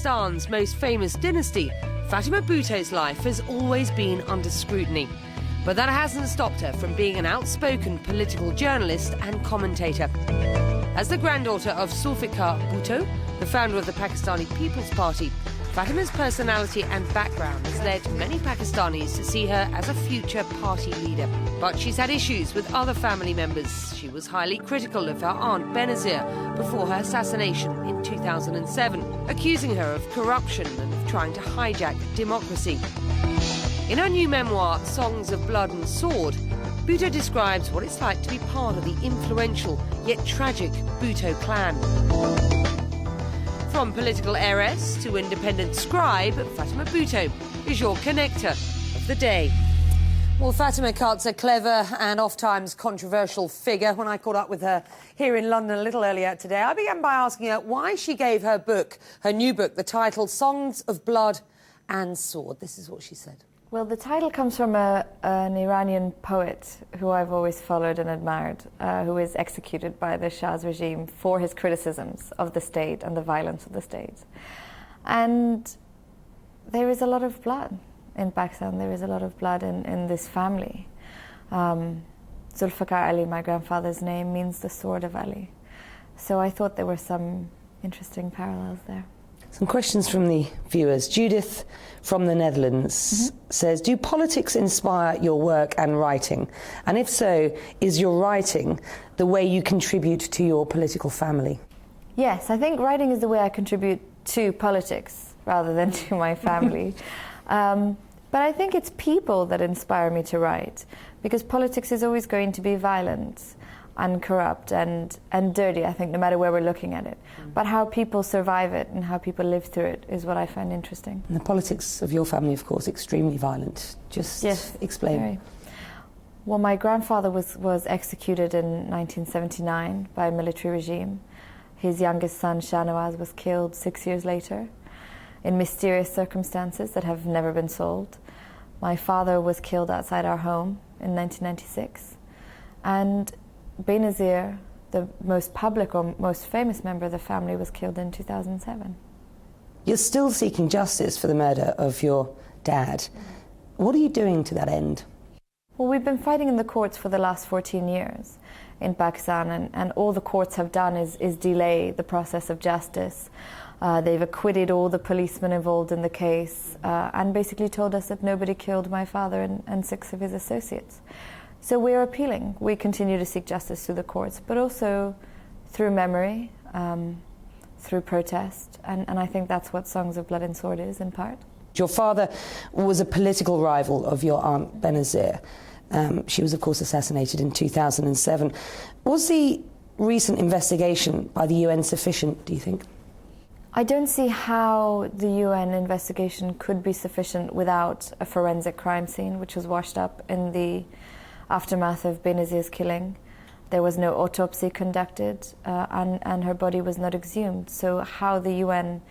Pakistan's most famous dynasty, Fatima Bhutto's life has always been under scrutiny. But that hasn't stopped her from being an outspoken political journalist and commentator. As the granddaughter of Zulfikar Bhutto, the founder of the Pakistani People's Party, Fatima's personality and background has led many Pakistanis to see her as a future party leader. But she's had issues with other family members. She was highly critical of her aunt Benazir before her assassination in 2007, accusing her of corruption and of trying to hijack democracy. In her new memoir, Songs of Blood and Sword, Bhutto describes what it's like to be part of the influential yet tragic Bhutto clan. From political heiress to independent scribe, Fatima Bhutto is your connector of the day. Well, Fatima Kat's a clever and oft-times controversial figure. When I caught up with her here in London a little earlier today, I began by asking her why she gave her book, her new book, the title Songs of Blood and Sword. This is what she said. Well, the title comes from an Iranian poet who I've always followed and admired, who was executed by the Shah's regime for his criticisms of the state and the violence of the state. And there is a lot of blood in Pakistan. There is a lot of blood in this family. Zulfikar Ali, my grandfather's name, means the sword of Ali. So I thought there were some interesting parallels there. Some questions from the viewers. Judith from the Netherlands says, do politics inspire your work and writing? And if so, is your writing the way you contribute to your political family? Yes, I think writing is the way I contribute to politics rather than to my family. But I think it's people that inspire me to write, because politics is always going to be violent and corrupt and dirty, I think, no matter where we're looking at it. But how people survive it and how people live through it is what I find interesting. And the politics of your family, of course, extremely violent. Just explain. Very. Well, my grandfather was executed in 1979 by a military regime. His youngest son, Shahnawaz, was killed 6 years later in mysterious circumstances that have never been solved. My father was killed outside our home in 1996. And Benazir, the most public or most famous member of the family, was killed in 2007. You're still seeking justice for the murder of your dad. What are you doing to that end? Well, we've been fighting in the courts for the last 14 years in Pakistan, and all the courts have done is delay the process of justice. They've acquitted all the policemen involved in the case and basically told us that nobody killed my father and 6 of his associates. So we're appealing. We continue to seek justice through the courts, but also through memory, through protest, and I think that's what Songs of Blood and Sword is, in part. Your father was a political rival of your aunt Benazir. She was, of course, assassinated in 2007. Was the recent investigation by the UN sufficient, do you think? I don't see how the UN investigation could be sufficient without a forensic crime scene, which was washed up in the aftermath of Benazir's killing. There was no autopsy conducted, and her body was not exhumed. So how the UN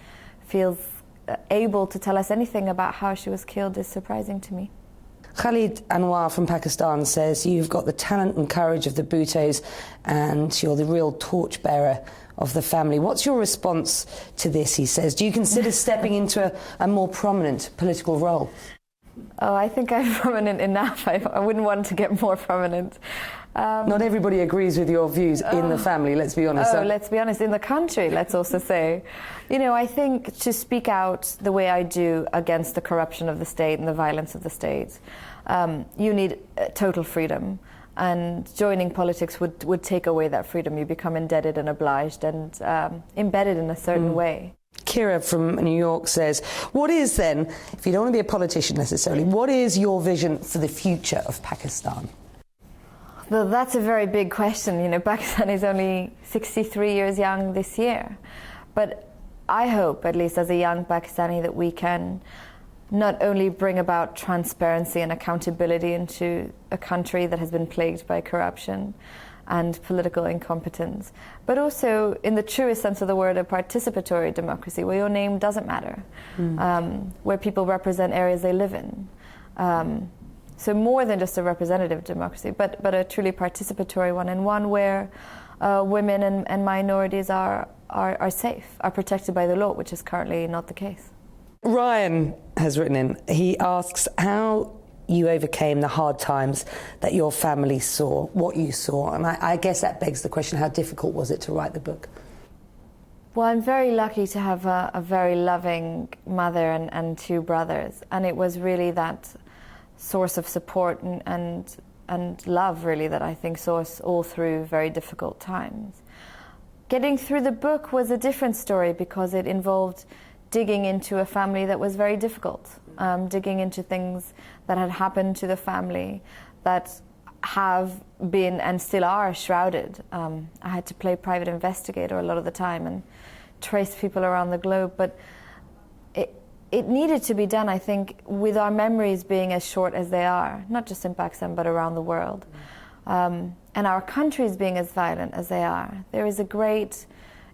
feels able to tell us anything about how she was killed is surprising to me. Khalid Anwar from Pakistan says, you've got the talent and courage of the Bhuttos and you're the real torchbearer of the family. What's your response to this, he says? Do you consider stepping into a more prominent political role? Oh, I think I'm prominent enough. I wouldn't want to get more prominent. Not everybody agrees with your views in the family, let's be honest. Let's be honest, in the country, let's also say. You know, I think to speak out the way I do against the corruption of the state and the violence of the state, you need total freedom. And joining politics would take away that freedom. You become indebted and obliged and embedded in a certain way. Kira from New York says, what is then, if you don't want to be a politician necessarily, what is your vision for the future of Pakistan? Well, that's a very big question. You know, Pakistan is only 63 years young this year. But I hope, at least as a young Pakistani, that we can not only bring about transparency and accountability into a country that has been plagued by corruption and political incompetence, but also, in the truest sense of the word, a participatory democracy where your name doesn't matter, where people represent areas they live in. So more than just a representative democracy, but a truly participatory one, and one where women and minorities are are safe, are protected by the law, which is currently not the case. Ryan has written in. He asks how you overcame the hard times that your family saw, what you saw. And I guess that begs the question, how difficult was it to write the book? Well, I'm very lucky to have a very loving mother and two brothers. And it was really that source of support and love, really, that I think saw us all through very difficult times. Getting through the book was a different story because it involved digging into a family that was very difficult, digging into things that had happened to the family that have been and still are shrouded. I had to play private investigator a lot of the time and trace people around the globe, but it needed to be done, I think, with our memories being as short as they are, not just in Pakistan but around the world, and our countries being as violent as they are. There is a great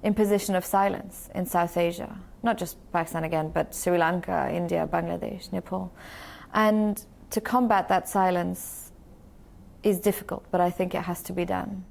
imposition of silence in South Asia, not just Pakistan again, but Sri Lanka, India, Bangladesh, Nepal. And to combat that silence is difficult, but I think it has to be done.